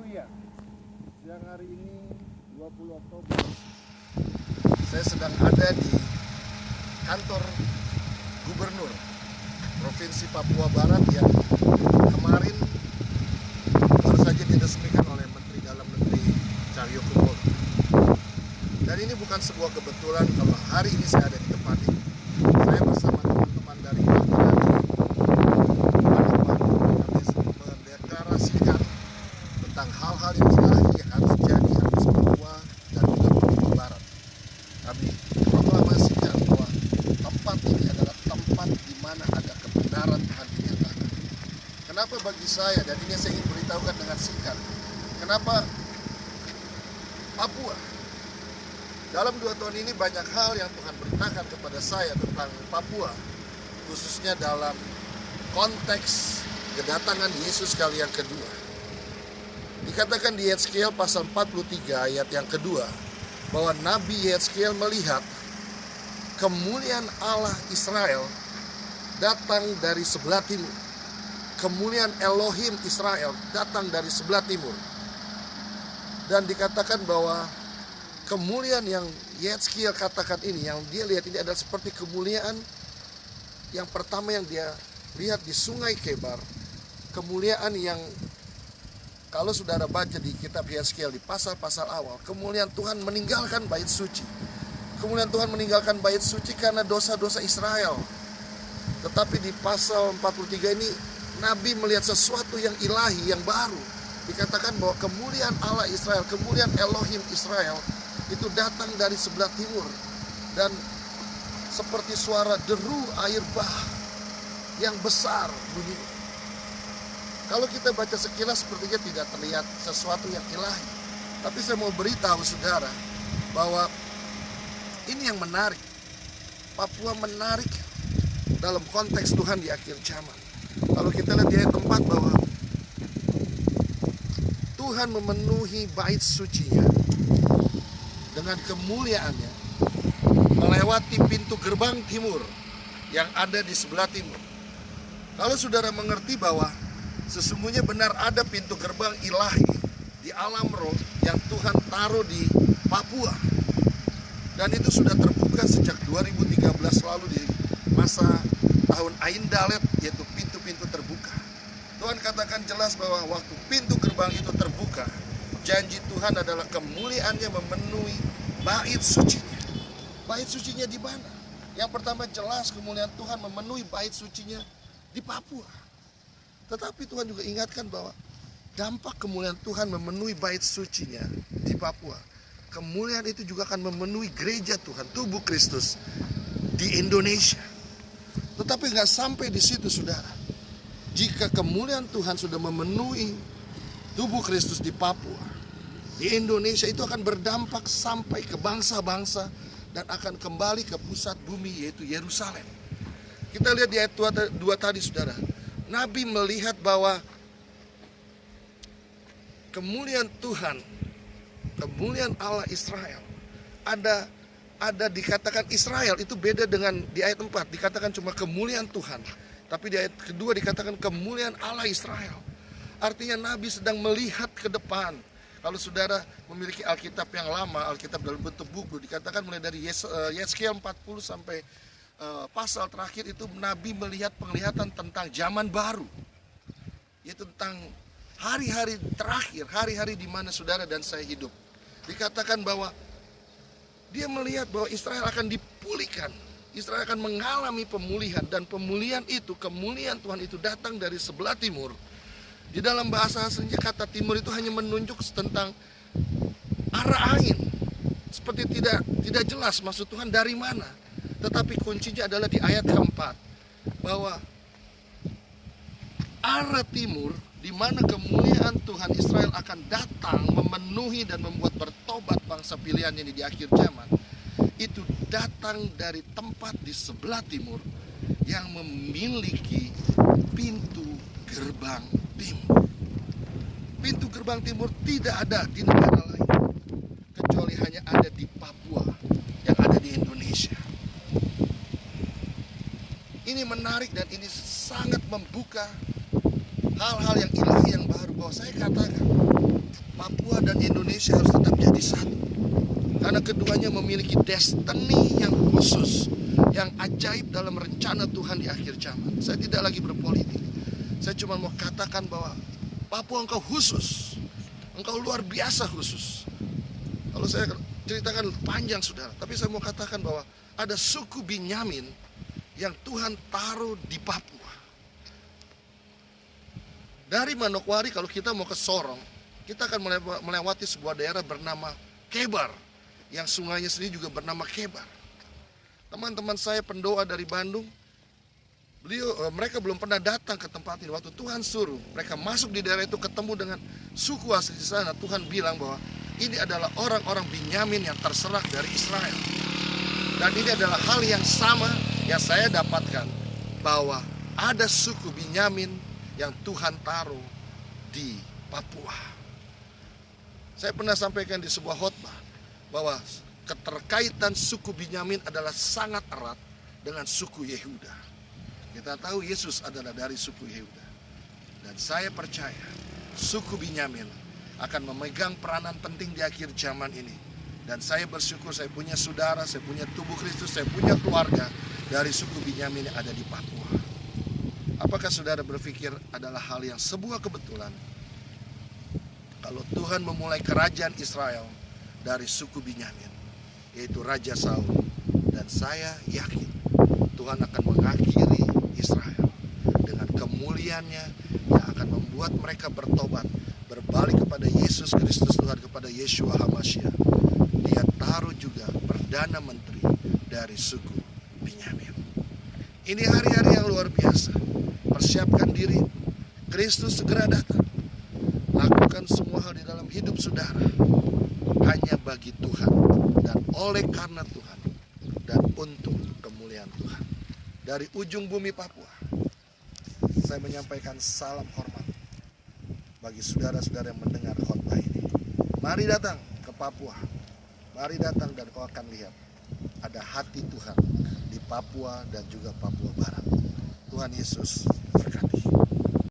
Haleluya. Siang hari ini 20 Oktober saya sedang ada di kantor Gubernur Provinsi Papua Barat yang kemarin baru saja diresmikan oleh Menteri Dalam Negeri Cahyokumolo. Dan ini bukan sebuah kebetulan kalau hari ini saya ada di tempat ini. Saya bersama teman-teman dari Bahtera di kami mendeklarasikan tentang hal-hal yang ilahi yang harus terjadi atas Papua dan juga Papua Barat. Kami proklamasikan bahwa tempat ini adalah tempat di mana ada kebenaran Tuhan dinyatakan. Kenapa bagi saya, dan ini saya ingin beritahukan dengan singkat, kenapa Papua? Dalam 2 tahun ini banyak hal yang Tuhan beritakan kepada saya tentang Papua, khususnya dalam konteks kedatangan Yesus kali yang kedua. Dikatakan di Yehezkiel pasal 43 ayat yang kedua, bahwa Nabi Yehezkiel melihat kemuliaan Allah Israel datang dari sebelah timur. Kemuliaan Elohim Israel datang dari sebelah timur. Dan dikatakan bahwa kemuliaan yang Yehezkiel katakan ini, yang dia lihat ini adalah seperti kemuliaan yang pertama yang dia lihat di Sungai Kebar. Kemuliaan yang kalau saudara baca di kitab Yehezkiel di pasal-pasal awal, kemuliaan Tuhan meninggalkan bait suci. Kemuliaan Tuhan meninggalkan bait suci karena dosa-dosa Israel. Tetapi di pasal 43 ini, Nabi melihat sesuatu yang ilahi, yang baru. Dikatakan bahwa kemuliaan Allah Israel, kemuliaan Elohim Israel, itu datang dari sebelah timur. Dan seperti suara deru air bah yang besar bunyinya. Kalau kita baca sekilas sepertinya tidak terlihat sesuatu yang ilahi. Tapi saya mau beritahu saudara bahwa ini yang menarik. Papua menarik dalam konteks Tuhan di akhir zaman. Kalau kita lihat di ayat 4 bahwa Tuhan memenuhi bait sucinya dengan kemuliaannya melewati pintu gerbang timur yang ada di sebelah timur. Kalau saudara mengerti bahwa sesungguhnya benar ada pintu gerbang ilahi di alam roh yang Tuhan taruh di Papua. Dan itu sudah terbuka sejak 2013 lalu di masa tahun Ain Dalet, yaitu pintu-pintu terbuka. Tuhan katakan jelas bahwa waktu pintu gerbang itu terbuka, janji Tuhan adalah kemuliaannya memenuhi bait sucinya. Bait sucinya di mana? Yang pertama jelas kemuliaan Tuhan memenuhi bait sucinya di Papua. Tetapi Tuhan juga ingatkan bahwa dampak kemuliaan Tuhan memenuhi bait sucinya di Papua. Kemuliaan itu juga akan memenuhi gereja Tuhan, tubuh Kristus di Indonesia. Tetapi nggak sampai di situ saudara. Jika kemuliaan Tuhan sudah memenuhi tubuh Kristus di Papua, di Indonesia, itu akan berdampak sampai ke bangsa-bangsa dan akan kembali ke pusat bumi, yaitu Yerusalem. Kita lihat di ayat 2 tadi saudara. Nabi melihat bahwa kemuliaan Tuhan, kemuliaan Allah Israel, ada dikatakan Israel itu beda dengan di ayat 4, dikatakan cuma kemuliaan Tuhan. Tapi di ayat kedua dikatakan kemuliaan Allah Israel. Artinya Nabi sedang melihat ke depan. Kalau saudara memiliki Alkitab yang lama, Alkitab dalam bentuk buku, dikatakan mulai dari Yehezkiel 40 sampai pasal terakhir itu Nabi melihat penglihatan tentang zaman baru, yaitu tentang hari-hari terakhir, hari-hari di mana saudara dan saya hidup. Dikatakan bahwa dia melihat bahwa Israel akan dipulihkan, Israel akan mengalami pemulihan, dan pemulihan itu, kemuliaan Tuhan itu datang dari sebelah timur. Di dalam bahasa aslinya kata timur itu hanya menunjuk tentang arah angin, seperti tidak jelas maksud Tuhan dari mana. Tetapi kuncinya adalah di ayat keempat, bahwa arah timur di mana kemuliaan Tuhan Israel akan datang memenuhi dan membuat bertobat bangsa pilihannya ini di akhir zaman, itu datang dari tempat di sebelah timur yang memiliki pintu gerbang timur. Pintu gerbang timur tidak ada di negara lain, kecuali hanya ada di Papua yang ada di Indonesia. Ini menarik dan ini sangat membuka hal-hal yang ilahi yang baru. Bahwa saya katakan Indonesia harus tetap jadi satu. Karena keduanya memiliki destiny yang khusus, yang ajaib dalam rencana Tuhan di akhir zaman. Saya tidak lagi berpolitik. Saya cuma mau katakan bahwa Papua engkau khusus. Engkau luar biasa khusus. Kalau saya ceritakan panjang saudara, tapi saya mau katakan bahwa ada suku Binyamin yang Tuhan taruh di Papua. Dari Manokwari kalau kita mau ke Sorong, kita akan melewati sebuah daerah bernama Kebar, yang sungainya sendiri juga bernama Kebar. Teman-teman saya pendoa dari Bandung, mereka belum pernah datang ke tempat ini. Waktu Tuhan suruh mereka masuk di daerah itu, ketemu dengan suku asli di sana, Tuhan bilang bahwa ini adalah orang-orang Binyamin yang terserak dari Israel. Dan ini adalah hal yang sama yang saya dapatkan, bahwa ada suku Binyamin yang Tuhan taruh di Papua. Saya pernah sampaikan di sebuah khotbah bahwa keterkaitan suku Binyamin adalah sangat erat dengan suku Yehuda. Kita tahu Yesus adalah dari suku Yehuda. Dan saya percaya suku Binyamin akan memegang peranan penting di akhir zaman ini. Dan saya bersyukur saya punya saudara, saya punya tubuh Kristus, saya punya keluarga dari suku Binyamin yang ada di Papua. Apakah saudara berpikir adalah hal yang sebuah kebetulan kalau Tuhan memulai kerajaan Israel dari suku Binyamin, yaitu Raja Saul, dan saya yakin Tuhan akan mengakhiri Israel dengan kemuliaannya yang akan membuat mereka bertobat, berbalik kepada Yesus Kristus Tuhan, kepada Yeshua HaMashiach. Dia taruh juga Perdana Menteri dari suku Binyamin. Ini hari-hari yang luar biasa. Persiapkan diri, Kristus segera datang. Lakukan semua hal di dalam hidup saudara hanya bagi Tuhan dan oleh karena Tuhan dan untuk kemuliaan Tuhan. Dari ujung bumi Papua, saya menyampaikan salam hormat bagi saudara-saudara yang mendengar khotbah ini. Mari datang ke Papua. Mari datang dan kau akan lihat ada hati Tuhan di Papua dan juga Papua Barat. Tuhan Yesus berkati.